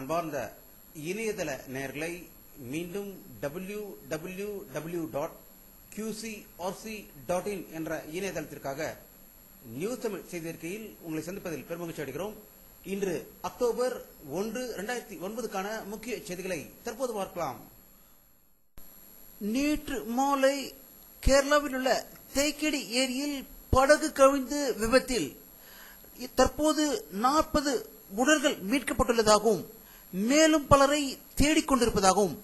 அன்பார்ந்த இணையதள நேயர்களை மீண்டும் www.qcrc.in என்ற இணையதளத்திற்காக நியூஸ் தமிழ் செய்தி அறிக்கையில் உங்களை சந்திப்பதில் பெருமகிழ்ச்சி அடைகிறோம். இன்று அக்டோபர் 1, 2009க்கான முக்கிய செய்திகளை தற்போது பார்க்கலாம். நேற்று மாலை கேரளாவில் உள்ள தேக்கடி ஏரியில் படகு கவிழ்ந்து விபத்தில் தற்போது 40 உடல்கள் மீட்கப்பட்டுள்ளதாகவும் மேலும் பலரை தேடிக்கொண்டிருப்பதாகவும்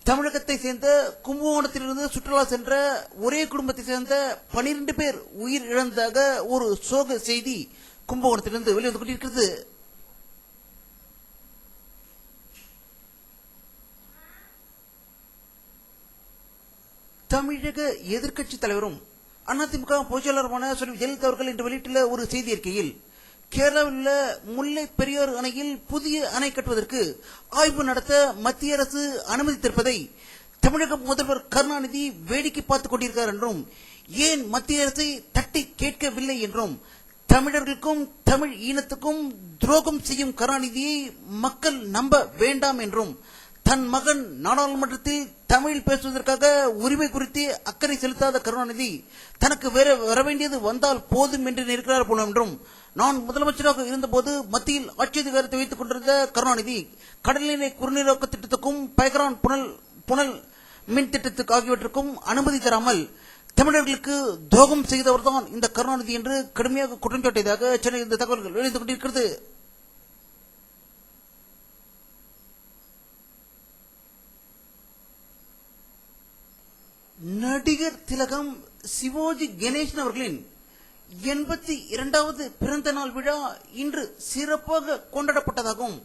தமிழகத்தை சேர்ந்த கும்பகோணத்திலிருந்து சுற்றுலா சென்ற ஒரே குடும்பத்தை சேர்ந்த 12 பேர் உயிர் இழந்ததாக ஒரு சோக செய்தி கும்பகோணத்திலிருந்து வெளிவந்து கொண்டிருக்கிறது. தமிழக எதிர்க்கட்சி தலைவரும் அதிமுக பொதுச்செயலாளருமான ஜெயலலிதா அவர்கள் இன்று வெளியிட்டுள்ள ஒரு செய்தி அறிக்கையில் கேரளாவில் உள்ள முல்லை பெரியாறு அணையில் புதிய அணை கட்டுவதற்கு ஆய்வு நடத்த மத்திய அரசு அனுமதித்திருப்பதை தமிழக முதல்வர் கருணாநிதி வேடிக்கை பார்த்துக் கொண்டிருக்கிறார் என்றும், ஏன் மத்திய அரசை தட்டி கேட்கவில்லை என்றும், தமிழர்களுக்கும் தமிழ் ஈனத்துக்கும் துரோகம் செய்யும் கருணாநிதியை மக்கள் நம்ப வேண்டாம் என்றும், தன் மகன் நாடாளுமன்றத்தில் தமிழ் பேசுவதற்காக உரிமை குறித்து அக்கறை செலுத்தாத கருணாநிதி தனக்கு வர வேண்டியது வந்தால் போதும் என்று இருக்கிறார் போல என்றும், நான் முதலமைச்சராக இருந்தபோது மத்தியில் ஆட்சி அதிகாரத்தை வைத்துக் கொண்டிருந்த கருணாநிதி கடல்நீரை குறுநீராக்க திட்டத்துக்கும் பயகரான் புனல் மின் திட்டத்துக்கு ஆகியவற்றுக்கும் அனுமதி தராமல் தமிழர்களுக்கு துரோகம் செய்தவர்தான் இந்த கருணாநிதி என்று கடுமையாக குற்றம் சாட்டியதாக சென்னை இந்த தகவல்கள் வெளியிட்டுக் கொண்டிருக்கிறது. நடிகர் திலகம் சிவாஜி கணேசன் அவர்களின் 82வது பிறந்த நாள் விழா இன்று சிறப்பாக கொண்டாடப்பட்டதாகவும்,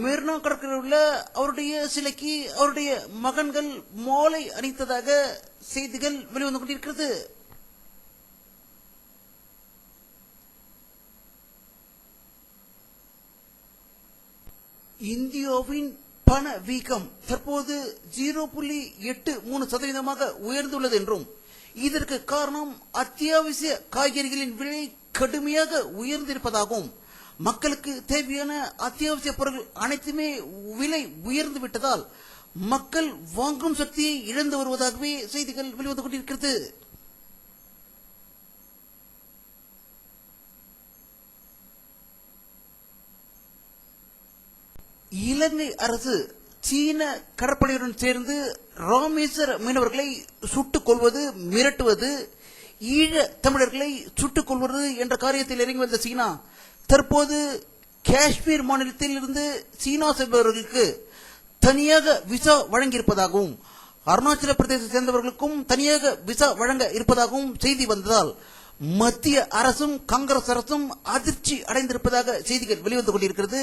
மெரினா கடற்கரையில் உள்ள அவருடைய சிலைக்கு அவருடைய மகன்கள் மாலை அணித்ததாக செய்திகள் வெளிவந்து கொண்டிருக்கிறது. இந்தியாவின் பண வீக்கம் தற்போது 0.83% உயர்ந்துள்ளது என்றும், இதற்கு காரணம் அத்தியாவசிய காய்கறிகளின் விலை கடுமையாக உயர்ந்திருப்பதாகவும், மக்களுக்கு தேவையான அத்தியாவசிய பொருட்கள் அனைத்துமே விலை உயர்ந்து விட்டதால் மக்கள் வாங்கும் சக்தியை இழந்து வருவதாகவே செய்திகள் வெளிவந்து கொண்டிருக்கிறது. இலங்கை அரசு சீன கடற்படையுடன் சேர்ந்து ராமேஸ்வர மீனவர்களை சுட்டுக் கொள்வது, மிரட்டுவது, ஈழ தமிழர்களை சுட்டுக் கொள்வது என்ற காரியத்தில் இறங்கி வந்த சீனா தற்போது காஷ்மீர் மாநிலத்தில் இருந்து சீனா செல்பவர்களுக்கு தனியாக விசா வழங்கியிருப்பதாகவும், அருணாச்சல பிரதேசத்தை சேர்ந்தவர்களுக்கும் தனியாக விசா வழங்க இருப்பதாகவும் செய்தி வந்ததால் மத்திய அரசும் காங்கிரஸ் அரசும் அதிர்ச்சி அடைந்திருப்பதாக செய்திகள் வெளிவந்து கொண்டிருக்கிறது.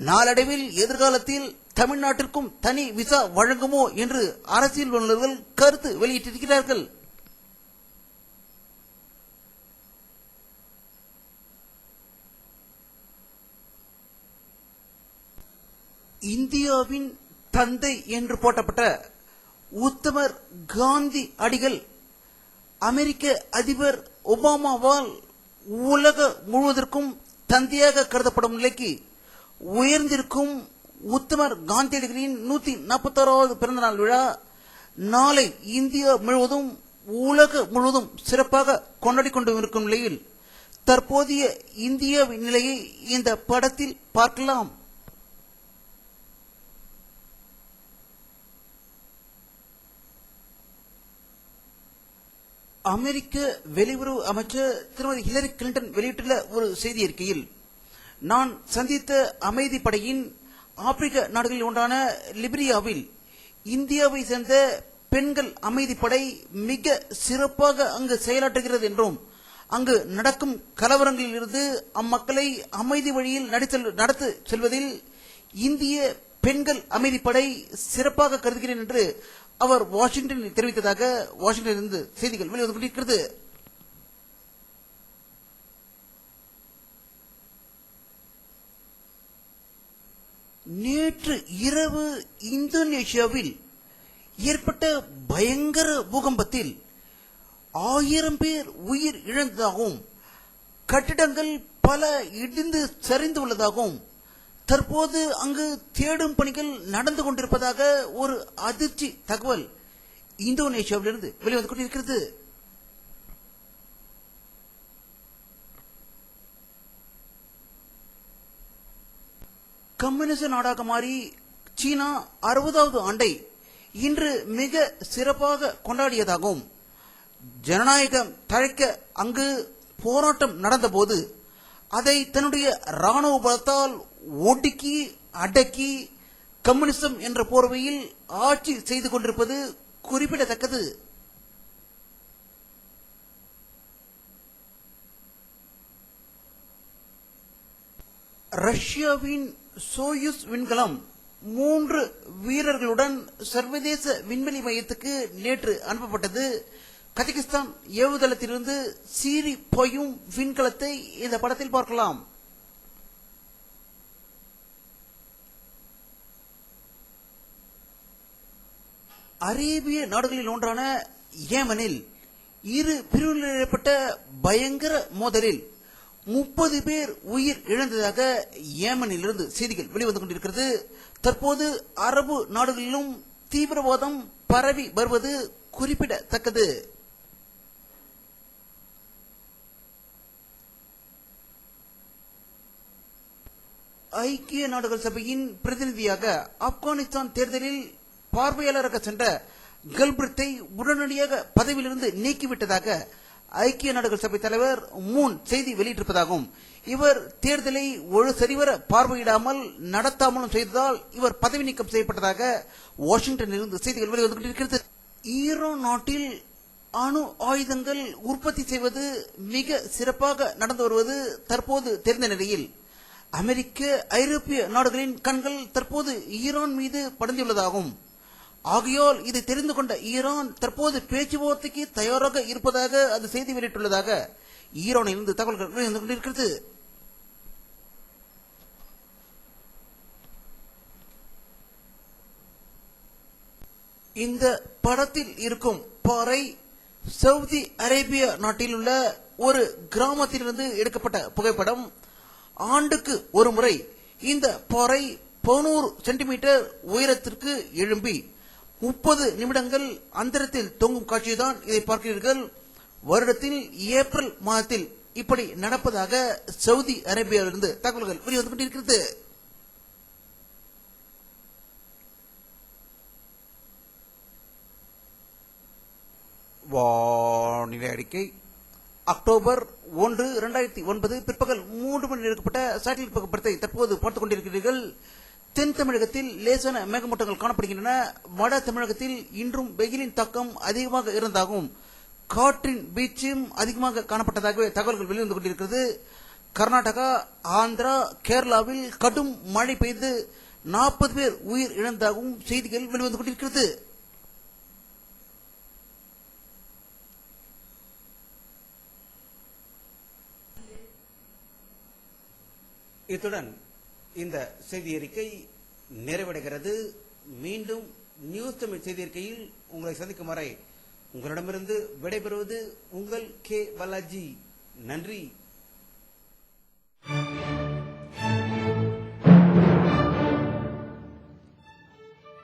நாளடைவில் எதிர்காலத்தில் தமிழ்நாட்டிற்கும் தனி விசா வழங்குமோ என்று அரசியல் வல்லுநர்கள் கருத்து வெளியிட்டிருக்கிறார்கள். இந்தியாவின் தந்தை என்று போட்டப்பட்ட உத்தமர் காந்தி அடிகள் அமெரிக்க அதிபர் ஒபாமாவால் உலக முழுவதற்கும் தந்தையாக கருதப்படும் நிலைக்கு உயர்ந்திருக்கும் உத்தமர் காந்தியடிகளின் 146வது பிறந்தநாள் விழா நாளை இந்தியா முழுவதும் உலக முழுவதும் சிறப்பாக கொண்டாடி கொண்டு இருக்கும் நிலையில் தற்போதைய இந்தியாவின் நிலையை இந்த படத்தில் பார்க்கலாம். அமெரிக்க வெளியுறவு அமைச்சர் திருமதி ஹிலரி கிளின்டன் வெளியிட்டுள்ள ஒரு செய்தி அறிக்கையில், நான் சந்தித்த அமைதி படையின் ஆப்பிரிக்க நாடுகளில் ஒன்றான லிபிரியாவில் இந்தியாவை சேர்ந்த பெண்கள் அமைதிப்படை மிக சிறப்பாக அங்கு செயலாற்றுகிறது என்றும், அங்கு நடக்கும் கலவரங்களில் இருந்து அம்மக்களை அமைதி வழியில் நடத்தி செல்வதில் இந்திய பெண்கள் அமைதிப்படை சிறப்பாக கருதுகிறேன் என்று அவர் வாஷிங்டனில் தெரிவித்ததாக வாஷிங்டனிலிருந்து செய்திகள் வெளிவந்து கொண்டிருக்கிறது. நேற்று இரவு இந்தோனேஷியாவில் ஏற்பட்ட பயங்கர பூகம்பத்தில் 1000 பேர் உயிர் இழந்ததாகவும், கட்டிடங்கள் பல இடிந்து சரிந்துள்ளதாகவும் தற்போது அங்கு தேடும் பணிகள் நடந்து கொண்டிருப்பதாக ஒரு அதிர்ச்சி தகவல் இந்தோனேஷியாவிலிருந்து வெளிவந்து கொண்டிருக்கிறது. கம்யூனிச நாடாக மாறி சீனா 60வது ஆண்டை இன்று மிக சிறப்பாக கொண்டாடியதாகவும், ஜனநாயகம் தழைக்க அங்கு போராட்டம் நடந்தபோது அதை தன்னுடைய ராணுவ பலத்தால் ஒடுக்கி அடக்கி கம்யூனிசம் என்ற போர்வையில் ஆட்சி செய்து கொண்டிருப்பது குறிப்பிடத்தக்கது. ரஷ்யாவின் சோயுஸ் விண்கலம் 3 வீரர்களுடன் சர்வதேச விண்வெளி மையத்துக்கு நேற்று அனுப்பப்பட்டது. கஜகிஸ்தான் ஏவுதளத்திலிருந்து சீறி போயும் விண்கலத்தை இந்த படத்தில் பார்க்கலாம். அரேபிய நாடுகளில் ஒன்றான ஏமனில் இரு பிரிவுகளில் ஏற்பட்ட பயங்கர மோதலில் 30 பேர் உயிர் இழந்ததாக ஏமனிலிருந்து செய்திகள் வெளிவந்து கொண்டிருக்கிறது. தற்போது அரபு நாடுகளிலும் தீவிரவாதம் பரவி வருவது குறிப்பிடத்தக்கது. ஐக்கிய நாடுகள் சபையின் பிரதிநிதியாக ஆப்கானிஸ்தான் தேர்தலில் பார்வையாளராக சென்ற கல்பிரத்தை உடனடியாக பதவியிலிருந்து நீக்கிவிட்டதாக ஐக்கிய நாடுகள் சபை தலைவர் மூன் செய்தி வெளியிட்டிருப்பதாகவும், இவர் தேர்தலை ஒரு சரிவர பார்வையிடாமல் நடத்தாமலும் செய்ததால் இவர் பதவி நீக்கம் செய்யப்பட்டதாக வாஷிங்டனில் இருந்து செய்திகள் வெளிவந்து கொண்டிருக்கிறது. ஈரான் நாட்டில் அணு ஆயுதங்கள் உற்பத்தி செய்வது மிக சிறப்பாக நடந்து வருவது தற்போது தெரிந்த நிலையில் அமெரிக்க ஐரோப்பிய நாடுகளின் கண்கள் தற்போது ஈரான் மீது படர்ந்துள்ளதாகும். ஆகையால் இதை தெரிந்து கொண்ட ஈரான் தற்போது பேச்சுவார்த்தைக்கு தயாராக இருப்பதாக அது செய்தி வெளியிட்டுள்ளதாக ஈரானில் இருந்து தகவல்கள் வெளிவந்து கொண்டிருக்கிறது. இந்த படத்தில் இருக்கும் பாறை சவுதி அரேபியா நாட்டில் உள்ள ஒரு கிராமத்திலிருந்து எடுக்கப்பட்ட புகைப்படம். ஆண்டுக்கு ஒரு முறை இந்த பாறை 11 சென்டிமீட்டர் உயரத்திற்கு எழும்பி 30 நிமிடங்கள் அந்தரத்தில் தொங்கும் காட்சிதான் இதை பார்க்கிறீர்கள். வருடத்தில் ஏப்ரல் மாதத்தில் இப்படி நடப்பதாக சவுதி அரேபியாவிலிருந்து தகவல்கள் வெளிவந்து கொண்டிருக்கிறது. வானிலை அறிக்கை. அக்டோபர் 1, 2009 பிற்பகல் 3 மணி எடுக்கப்பட்ட சேட்டலைட் புகைப்படத்தை தற்போது பார்த்துக் கொண்டிருக்கிறீர்கள். தென் தமிழகத்தில் லேசான மேகமூட்டங்கள் காணப்படுகின்றன. வட தமிழகத்தில் இன்றும் வெயிலின் தாக்கம் அதிகமாக இருந்தாகவும் காற்றின் வீச்சும் அதிகமாக காணப்பட்டதாகவே தகவல்கள் வெளிவந்து கொண்டிருக்கிறது. கர்நாடகா, ஆந்திரா, கேரளாவில் கடும் மழை பெய்து 40 பேர் உயிர் இழந்ததாகவும் செய்திகள் வெளிவந்து கொண்டிருக்கிறது. இத்துடன் இந்த செய்தி அறிக்கை நிறைவடைகிறது. மீண்டும் நியூஸ் தமிழ் செய்தி அறிக்கையில் உங்களை சந்திக்கும் வரை உங்களிடமிருந்து விடைபெறுவது உங்கள் கே பாலாஜி. நன்றி.